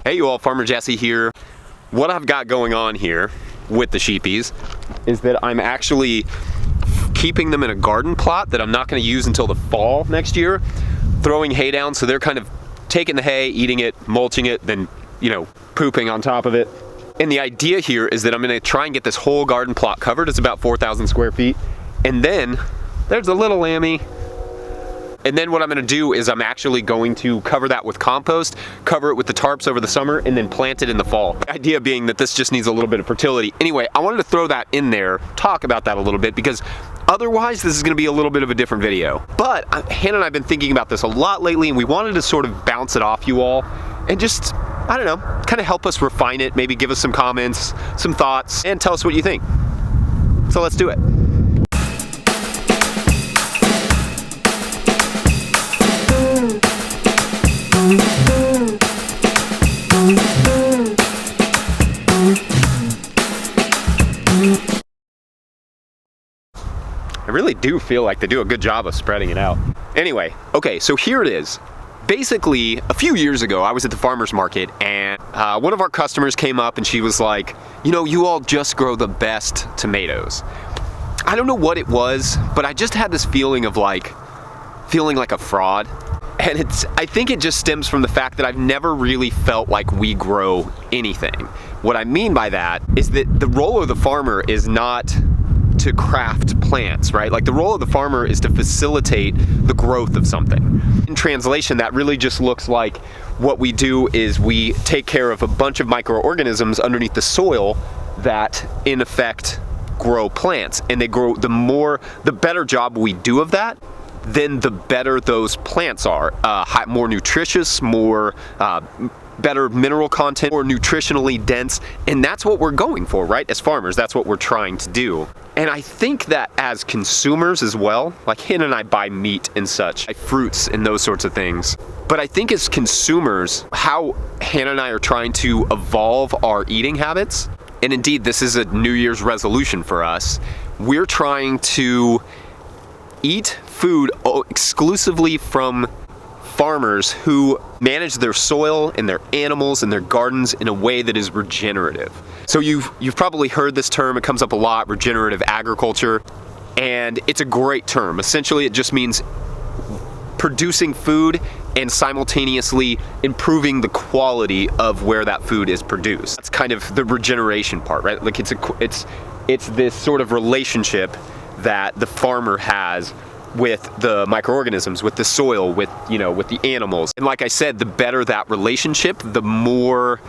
Hey you all, Farmer Jesse here. What I've got going on here with the sheepies is that I'm actually keeping them in a garden plot that I'm not going to use until the fall next year, throwing hay down, so they're kind of taking the hay, eating it, mulching it, then, pooping on top of it. And the idea here is that I'm going to try and get this whole garden plot covered. It's about 4,000 square feet. And then there's a little Lammy. And then what I'm gonna do is I'm actually going to cover that with compost, cover it with the tarps over the summer, and then plant it in the fall. The idea being that this just needs a little bit of fertility. Anyway, I wanted to throw that in there, talk about that a little bit, because otherwise this is gonna be a little bit of a different video. But Hannah and I have been thinking about this a lot lately, and we wanted to sort of bounce it off you all, and just, I don't know, kind of help us refine it, maybe give us some comments, some thoughts, and tell us what you think. So let's do it. I really do feel like they do a good job of spreading it out. Anyway, okay, so here it is. Basically, a few years ago, I was at the farmer's market, and one of our customers came up and she was like, you all just grow the best tomatoes. I don't know what it was, but I just had this feeling of feeling like a fraud. And I think it just stems from the fact that I've never really felt like we grow anything. What I mean by that is that the role of the farmer is not to craft plants, right? Like, the role of the farmer is to facilitate the growth of something. In translation, that really just looks like what we do is we take care of a bunch of microorganisms underneath the soil that, in effect, grow plants. And they grow, the better job we do of that, then the better those plants are. More nutritious, better mineral content, more nutritionally dense, and that's what we're going for, right? As farmers, that's what we're trying to do. And I think that as consumers as well, like Hannah and I buy meat and such, buy fruits and those sorts of things. But I think as consumers, how Hannah and I are trying to evolve our eating habits, and indeed this is a New Year's resolution for us, we're trying to eat food exclusively from farmers who manage their soil and their animals and their gardens in a way that is regenerative. So you've probably heard this term, it comes up a lot, regenerative agriculture, and it's a great term. Essentially, it just means producing food and simultaneously improving the quality of where that food is produced. That's kind of the regeneration part, right? Like it's this sort of relationship that the farmer has with the microorganisms, with the soil, with the animals. And like I said, the better that relationship, the more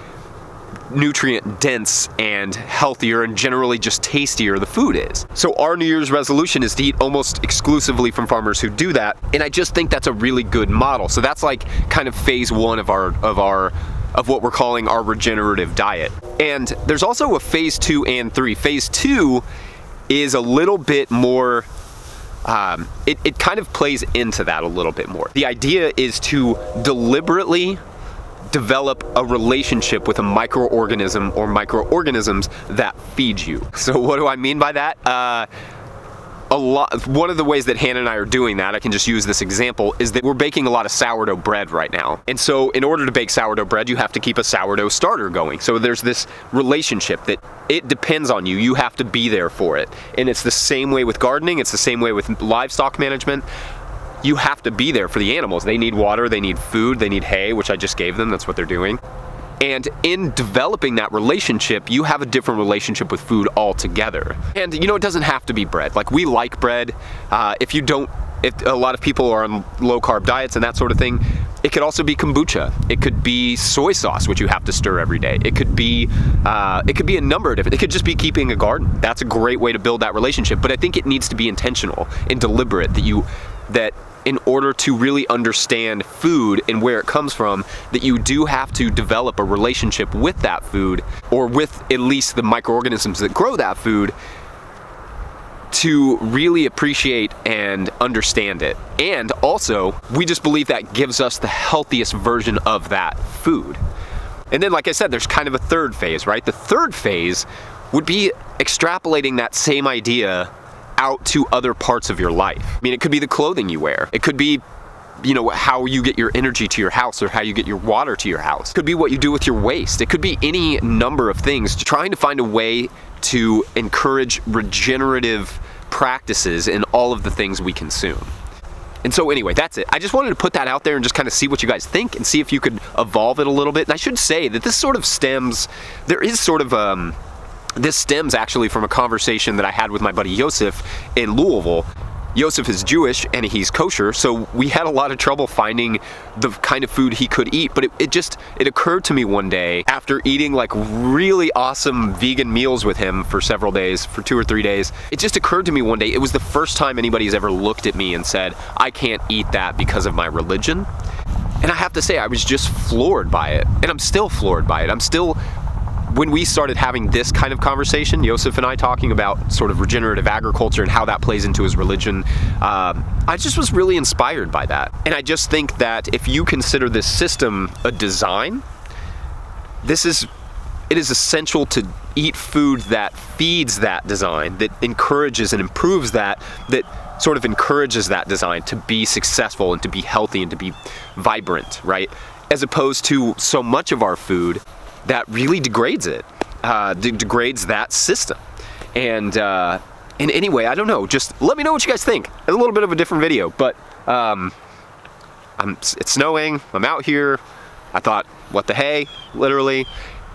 nutrient dense and healthier and generally just tastier the food is. So our New Year's resolution is to eat almost exclusively from farmers who do that, and I just think that's a really good model. So that's like kind of phase one of what we're calling our regenerative diet. And there's also a phase 2 and 3. Phase 2 is a little bit more it kind of plays into that a little bit more. The idea is to deliberately develop a relationship with a microorganism or microorganisms that feed you. So what do I mean by that? One of the ways that Hannah and I are doing that, I can just use this example, is that we're baking a lot of sourdough bread right now. And so in order to bake sourdough bread, you have to keep a sourdough starter going. So there's this relationship that it depends on you. You have to be there for it. And it's the same way with gardening. It's the same way with livestock management. You have to be there for the animals. They need water, they need food, they need hay, which I just gave them. That's what they're doing. And in developing that relationship, you have a different relationship with food altogether. And it doesn't have to be bread. Like, we like bread. If a lot of people are on low carb diets and that sort of thing, it could also be kombucha. It could be soy sauce, which you have to stir every day. It could be a number of different, it could just be keeping a garden. That's a great way to build that relationship. But I think it needs to be intentional and deliberate, that in order to really understand food and where it comes from, that you do have to develop a relationship with that food, or with at least the microorganisms that grow that food, to really appreciate and understand it. And also, we just believe that gives us the healthiest version of that food. And then, like I said, there's kind of a third phase, right? The third phase would be extrapolating that same idea out to other parts of your life. I mean, it could be the clothing you wear. It could be how you get your energy to your house or how you get your water to your house. It could be what you do with your waste. It could be any number of things. Trying to find a way to encourage regenerative practices in all of the things we consume. And so anyway, that's it. I just wanted to put that out there and just kind of see what you guys think and see if you could evolve it a little bit. And I should say that this sort of stems, this stems actually from a conversation that I had with my buddy Yosef in Louisville. Yosef is Jewish and he's kosher, so we had a lot of trouble finding the kind of food he could eat. But it occurred to me one day after eating like really awesome vegan meals with him for several days, for 2 or 3 days, it just occurred to me one day, it was the first time anybody's ever looked at me and said, I can't eat that because of my religion. And I have to say, I was just floored by it. And I'm still floored by it. When we started having this kind of conversation, Yosef and I talking about sort of regenerative agriculture and how that plays into his religion, I just was really inspired by that. And I just think that if you consider this system a design, it is essential to eat food that feeds that design, that encourages and improves that sort of encourages that design to be successful and to be healthy and to be vibrant, right? As opposed to so much of our food that really degrades it, degrades that system. And anyway, I don't know, just let me know what you guys think. It's a little bit of a different video, but it's snowing, I'm out here, I thought, what the hey, literally,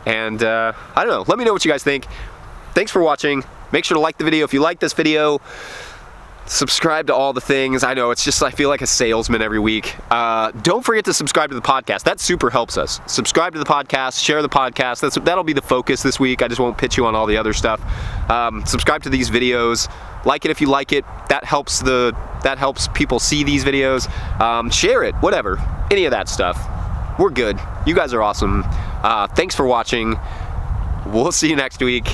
and I don't know, let me know what you guys think. Thanks for watching. Make sure to like the video if you like this video. Subscribe to all the things. I know, it's just, I feel like a salesman every week. Don't forget to subscribe to the podcast. That super helps us. Subscribe to the podcast, share the podcast. That'll be the focus this week. I just won't pitch you on all the other stuff. Subscribe to these videos. Like it if you like it. That helps people see these videos. Share it, whatever. Any of that stuff. We're good. You guys are awesome. Thanks for watching. We'll see you next week.